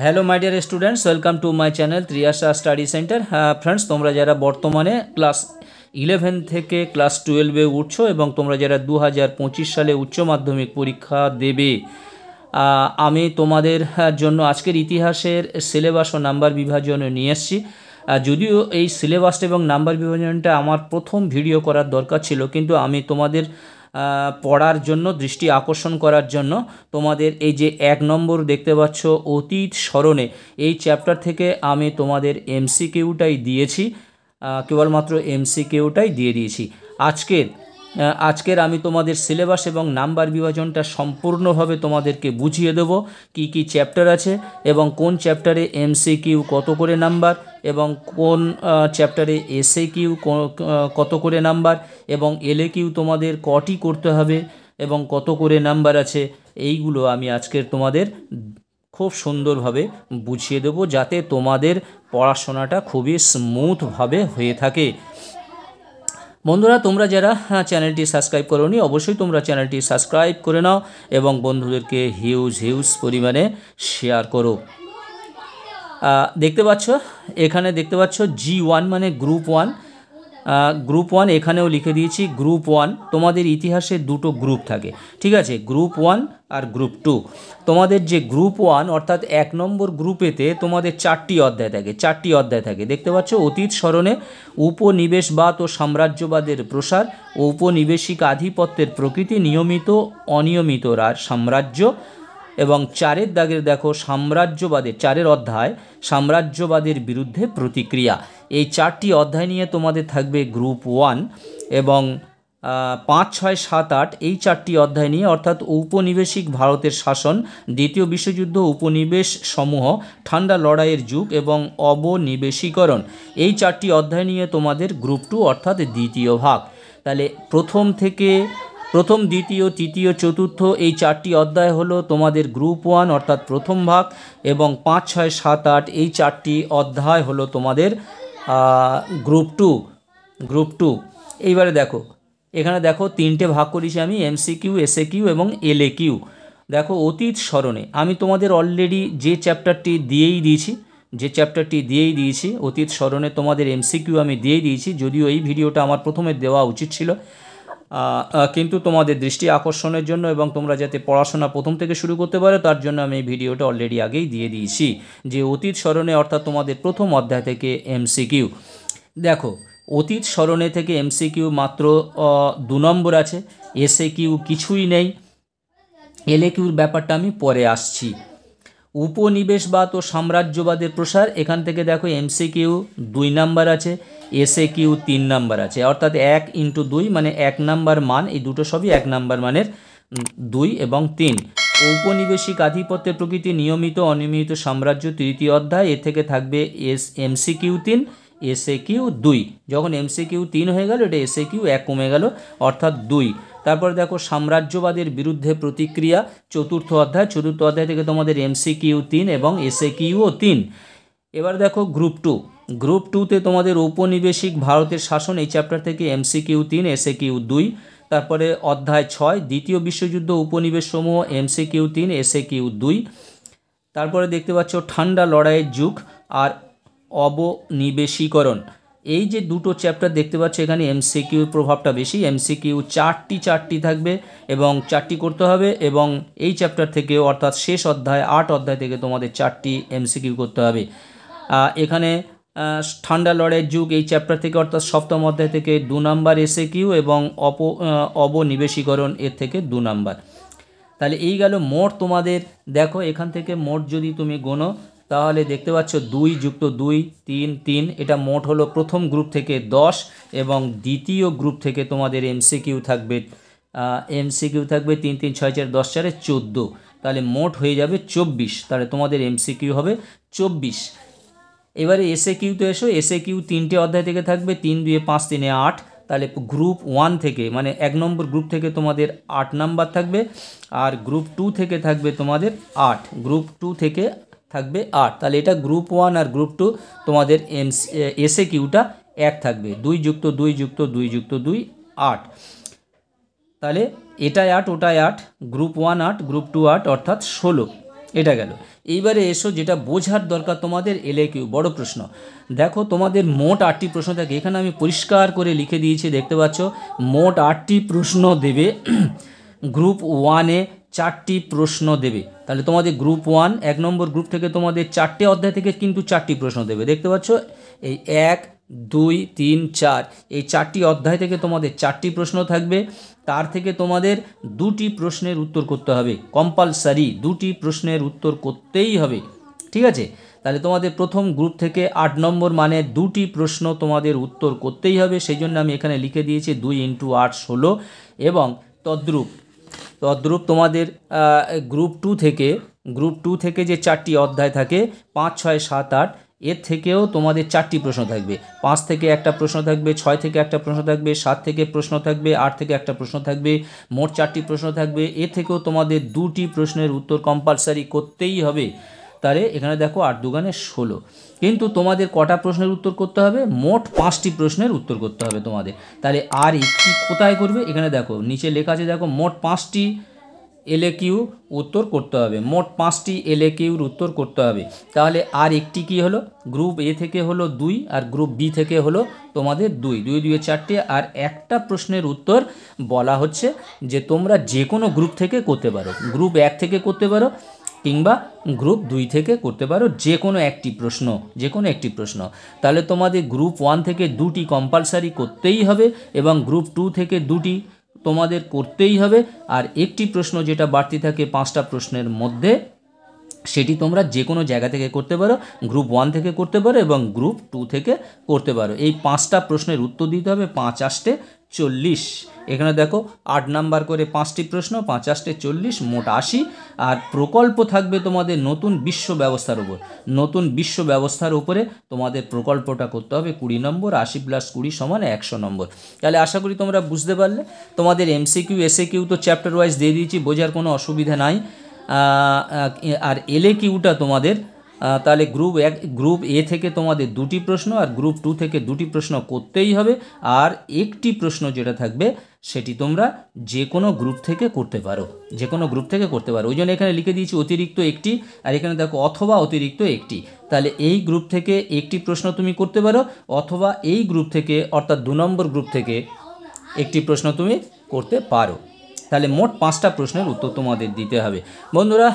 Hello my dear students, welcome to my channel Triyasha study centre. Friends, তোমরা যারা বর্তমানে class 11 থেকে ক্লাস 12 উঠছো এবং তোমরা যারা 2025 সালে উচ্চ মাধ্যমিক পরীক্ষা দেবে, আমি তোমাদের জন্য আজকের ইতিহাসের সিলেবাস ও নাম্বার বিভাজন নিয়ে এসেছি। যদিও এই সিলেবাস এবং নাম্বার বিভাজনটা আমার প্রথম ভিডিও করার দরকার ছিল, কিন্তু আমি তোমাদের পড়ার জন্য, দৃষ্টি আকর্ষণ করার জন্য তোমাদের এই যে 1 নম্বর দেখতে পাচ্ছ অতীত স্মরণে, এই চ্যাপ্টার থেকে আমি তোমাদের এমসিকিউটাই দিয়েছি, কেবলমাত্র এমসিকিউটাই দিয়ে দিয়েছি। আজকের আমি তোমাদের সিলেবাস এবং নাম্বার বিভাজনটা সম্পূর্ণভাবে তোমাদেরকে বুঝিয়ে দেব, কি কি চ্যাপ্টার আছে এবং কোন চ্যাপ্টারে এমসিকিউ কত করে নাম্বার এবং কোন চ্যাপ্টারে এসএকিউ কত করে নাম্বার এবং এলএকিউ তোমাদের কটি করতে হবে এবং কত করে নাম্বার আছে। এইগুলো আমি আজকের তোমাদের খুব সুন্দরভাবে বুঝিয়ে দেব, যাতে তোমাদের পড়াশোনাটা খুবই স্মুথভাবে হয়ে থাকে। বন্ধুরা, তোমরা যারা চ্যানেলটি সাবস্ক্রাইব করোনি, অবশ্যই তোমরা চ্যানেলটি সাবস্ক্রাইব করে নাও এবং বন্ধুদেরকে হিউজ পরিমাণে শেয়ার করো। এখানে দেখতে পাচ্ছ G1 মানে গ্রুপ 1 এখানেও লিখে দিয়েছি গ্রুপ 1। তোমাদের ইতিহাসে দুটো গ্রুপ থাকে, ঠিক আছে, গ্রুপ 1 আর গ্রুপ 2। তোমাদের যে গ্রুপ 1 অর্থাৎ 1 নম্বর গ্রুপেতে তোমাদের 4টি অধ্যায় থাকে। দেখতে পাচ্ছ অতীত স্মরণে, উপনিবেশবাদ ও সাম্রাজ্যবাদের প্রসার, ঔপনিবেশিক আধিপত্যের প্রকৃতি, নিয়মিত অনিয়মিত সাম্রাজ্য এবং 4-এর দাগের দেখো সাম্রাজ্যবাদের 4-এর অধ্যায় সাম্রাজ্যবাদের বিরুদ্ধে প্রতিক্রিয়া। এই 4টি অধ্যায় নিয়ে তোমাদের থাকবে গ্রুপ 1 এবং 5, 6, 7, 8 এই 4টি অধ্যায় নিয়ে, অর্থাৎ ঔপনিবেশিক ভারতের শাসন, দ্বিতীয় বিশ্বযুদ্ধ, উপনিবেশ সমূহ, ঠান্ডা লড়াইয়ের যুগ এবং অবনিবেশীকরণ, এই 4টি অধ্যায় নিয়ে তোমাদের গ্রুপ 2 অর্থাৎ দ্বিতীয় ভাগ। তাহলে প্রথম, দ্বিতীয়, তৃতীয়, চতুর্থ এই 4টি অধ্যায় হলো তোমাদের গ্রুপ 1 অর্থাৎ প্রথম ভাগ এবং 5, 6, 7, 8 এই 4টি অধ্যায় হলো তোমাদের গ্রুপ 2। এইবারে এখানে দেখো 3টে ভাগ করেছি আমি, এমসিকিউ, এসএকিউ এবং এলএকিউ। দেখো অতীত স্মরণে আমি তোমাদের অলরেডি যে চ্যাপ্টারটি দিয়েই দিয়েছি অতীত স্মরণে তোমাদের এমসিকিউ আমি দিয়েই দিয়েছি, যদিও এই ভিডিওটা আমার প্রথমে দেওয়া উচিত ছিল, কিন্তু তোমাদের দৃষ্টি আকর্ষণের জন্য এবং তোমরা যাতে পড়াশোনা প্রথম থেকে শুরু করতে পারো তার জন্য আমি এই ভিডিওটা অলরেডি আগেই দিয়ে দিয়েছি, যে অতীত স্মরণে অর্থাৎ তোমাদের প্রথম অধ্যায় থেকে এমসিকিউ। দেখো অতীত স্মরণে থেকে এমসিকিউ মাত্র 2 নম্বর আছে, এসএকিউ কিছুই নেই, এলএকিউর ব্যাপারটা আমি পরে আসছি। উপনিবেশবাদ ও সাম্রাজ্যবাদের প্রসার, এখান থেকে দেখো এমসিকিউ 2 নাম্বার আছে, এসএকিউ 3 নাম্বার আছে, অর্থাৎ 1 × 2 মানে 1 নাম্বার মান, এই দুটো সবই 1 নাম্বার মানের 2 এবং 3। ঔপনিবেশিক আধিপত্যের প্রকৃতি, নিয়মিত অনিয়মিত সাম্রাজ্য, তৃতীয় অধ্যায়, এর থেকে থাকবে এমসিকিউ 3, এসএকিউ 2। যখন এমসিকিউ 3 হয়ে গেল, এটা এসএকিউ 1 কমে গেল অর্থাৎ 2। তারপর দেখো সাম্রাজ্যবাদের বিরুদ্ধে প্রতিক্রিয়া, চতুর্থ অধ্যায় থেকে তোমাদের এমসিকিউ 3 এবং এসএকিউও 3। এবার দেখো গ্রুপ 2তে তোমাদের ঔপনিবেশিক ভারতের শাসন, এই চ্যাপ্টার থেকে এমসিকিউ 3, এসএকিউ 2। তারপরে অধ্যায় 6 দ্বিতীয় বিশ্বযুদ্ধ, উপনিবেশ সমূহ, এমসিকিউ 3, এসএকিউ 2। তারপরে দেখতে পাচ্ছ ঠান্ডা লড়াইয়ের যুগ আর অবনিবেশীকরণ, এই যে দুটো চ্যাপ্টার দেখতে পাচ্ছ এখানে এমসিকিউর প্রভাবটা বেশি। এমসিকিউ 4টি থাকবে এবং 4টি করতে হবে, এবং এই চ্যাপ্টার থেকে অর্থাৎ শেষ অধ্যায় 8 অধ্যায় থেকে তোমাদের 4টি এমসিকিউ করতে হবে। এখানে ঠান্ডা লড়াইয়ের যুগ এই চ্যাপ্টার থেকে অর্থাৎ সপ্তম অধ্যায় থেকে 2 নাম্বার এসএকিউ এবং অবনিবেশীকরণ এর থেকে 2 নাম্বার। তাহলে এই গেল মোট তোমাদের। দেখো এখান থেকে মোট যদি তুমি গোনো তাহলে দেখতে পাচ্ছ 2 + 2 3, এটা মোট হলো প্রথম গ্রুপ থেকে 10 এবং দ্বিতীয় গ্রুপ থেকে তোমাদের এমসিকিউ থাকবে 3, 3, 6, 4, 10, 4, 14। তাহলে মোট হয়ে যাবে 24। তাহলে তোমাদের এমসিকিউ হবে 24। এবারে এসএকিউতে এসো, এসএকিউ 3টে অধ্যায় থেকে থাকবে, 3, 2, 5, 3, 8। তাহলে গ্রুপ 1 থেকে মানে 1 নম্বর গ্রুপ থেকে তোমাদের 8 নাম্বার থাকবে, আর গ্রুপ 2 থেকে থাকবে তোমাদের 8, গ্রুপ 2 থেকে থাকবে 8। তাহলে এটা গ্রুপ 1 আর গ্রুপ 2 তোমাদের এসএকিউটা 1 থাকবে, 2 + 2 + 2 + 2 8। তাহলে এটাই 8 ওটাই 8, গ্রুপ 1 8 গ্রুপ 2 8 অর্থাৎ 16। এটা গেল। এইবারে এসো যেটা বোঝার দরকার তোমাদের, LAQ বড় প্রশ্ন। দেখো তোমাদের মোট 8টি প্রশ্ন থাকে, এখানে আমি পরিষ্কার করে লিখে দিয়েছি, দেখতে পাচ্ছ মোট 8টি প্রশ্ন দেবে। গ্রুপ 1-এ 4টি প্রশ্ন দেবে। তাহলে তোমাদের গ্রুপ 1 1 নম্বর গ্রুপ থেকে তোমাদের 4টে অধ্যায় থেকে কিন্তু 4টি প্রশ্ন দেবে, দেখতে পাচ্ছ এই 1 2 3 4 এই 4টি অধ্যায় থেকে তোমাদের 4টি প্রশ্ন থাকবে। তার থেকে তোমাদের 2টি প্রশ্নের উত্তর করতে হবে, কম্পালসারি 2টি প্রশ্নের উত্তর করতেই হবে, ঠিক আছে। তাহলে তোমাদের প্রথম গ্রুপ থেকে 8 নম্বর মানে 2টি প্রশ্ন তোমাদের উত্তর করতেই হবে, সেই জন্য আমি এখানে লিখে দিয়েছি 2 × 8 16। এবং তদ্রূপ তোমাদের গ্রুপ 2 থেকে যে 4টি অধ্যায় থাকে 5 6 7 8 এর থেকেও তোমাদের 4টি প্রশ্ন থাকবে। 5 থেকে একটা প্রশ্ন থাকবে, 6 থেকে একটা প্রশ্ন থাকবে, 7 থেকে প্রশ্ন থাকবে, 8 থেকে একটা প্রশ্ন থাকবে, মোট 4টি প্রশ্ন থাকবে। এর থেকেও তোমাদের 2টি প্রশ্নের উত্তর কম্পালসারি করতেই হবে। তাহলে এখানে দেখো 8 × 2 = 16। কিন্তু তোমাদের কটা প্রশ্নের উত্তর করতে হবে? মোট 5টি প্রশ্নের উত্তর করতে হবে তোমাদের। তাহলে আর একটি কোথায় করবে? এখানে দেখো নিচে লেখা আছে, দেখো মোট 5টি LAQ উত্তর করতে হবে, মোট 5টি LAQর উত্তর করতে হবে। তাহলে আর একটি কি হলো? গ্রুপ A থেকে হলো 2 আর গ্রুপ B থেকে হলো তোমাদের 2 2 2 4টে। আর একটা প্রশ্নের উত্তর বলা হচ্ছে যে তোমরা যে কোনো গ্রুপ থেকে করতে পারো, গ্রুপ 1 থেকে করতে পারো কিংবা গ্রুপ 2 থেকে করতে পারো, যে কোনো একটি প্রশ্ন। তাহলে তোমাদের গ্রুপ 1 থেকে 2টি কম্পালসারি করতেই হবে এবং গ্রুপ 2 থেকে 2টি তোমাদের করতেই হবে। আর একটি প্রশ্ন যেটা বাড়তি থাকে 5টা প্রশ্নের মধ্যে, সেটি তোমরা যে কোনো জায়গা থেকে করতে পারো, গ্রুপ 1 থেকে করতে পারো এবং গ্রুপ 2 থেকে করতে পারো। এই 5টা প্রশ্নের উত্তর দিতে হবে, 5 8 40। এখানে দেখো 8 নাম্বার করে 5টি প্রশ্ন, 5 8 40, মোট 80। আর প্রকল্প থাকবে তোমাদের নতুন বিশ্ব ব্যবস্থার উপরে তোমাদের প্রকল্পটা করতে হবে 20 নম্বর। 80 + 20 = 100 নম্বর। তাহলে আশা করি তোমরা বুঝতে পারলে। তোমাদের MCQ SAQ তো চ্যাপ্টার ওয়াইজ দিয়ে দিয়েছি, বোঝার কোনো অসুবিধা নাই। আর LAQটা তোমাদের তাহলে গ্রুপ A থেকে তোমাদের 2টি প্রশ্ন আর গ্রুপ 2 থেকে 2টি প্রশ্ন করতেই হবে। আর একটি প্রশ্ন যেটা থাকবে সেটি তোমরা যে কোনো গ্রুপ থেকে করতে পারো, ওই জন্য এখানে লিখে দিয়েছি অতিরিক্ত একটি, আর এখানে দেখো অথবা অতিরিক্ত একটি। তাহলে এই গ্রুপ থেকে একটি প্রশ্ন তুমি করতে পারো, অথবা এই গ্রুপ থেকে অর্থাৎ 2 নম্বর গ্রুপ থেকে একটি প্রশ্ন তুমি করতে পারো। তাহলে মোট 5টা প্রশ্নের উত্তর তোমাদের দিতে হবে। বন্ধুরা,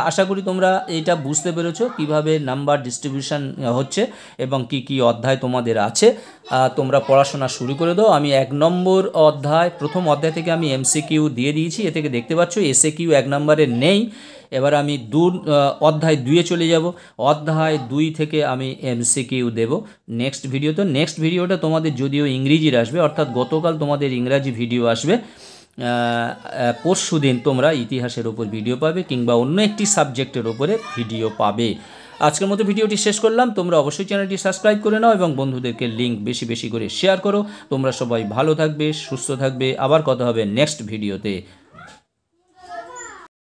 আশা করি তোমরা এটা বুঝতে পেরেছো কিভাবে নাম্বার ডিস্ট্রিবিউশন হচ্ছে এবং কি কি অধ্যায় তোমাদের আছে। তোমরা পড়াশোনা শুরু করে দাও। আমি 1 নম্বর প্রথম অধ্যায় থেকে আমি MCQ দিয়ে দিয়েছি, এ থেকে দেখতে পাচ্ছ SAQ 1 নম্বরে নেই। এবার আমি অধ্যায় 2-এ চলে যাব। অধ্যায় 2 থেকে আমি MCQ দেব নেক্সট ভিডিওটা তোমাদের যদিও ইংরেজির আসবে, অর্থাৎ গতকাল তোমাদের ইংরাজি ভিডিও আসবে, পরশু দিন তোমরা ইতিহাসের ওপর ভিডিও পাবে কিংবা অন্য একটি সাবজেক্টের ওপরে ভিডিও পাবে। আজকের মতো ভিডিওটি শেষ করলাম। তোমরা অবশ্যই চ্যানেলটি সাবস্ক্রাইব করে নাও এবং বন্ধুদেরকে লিঙ্ক বেশি বেশি করে শেয়ার করো। তোমরা সবাই ভালো থাকবে, সুস্থ থাকবে। আবার কথা হবে নেক্সট ভিডিওতে।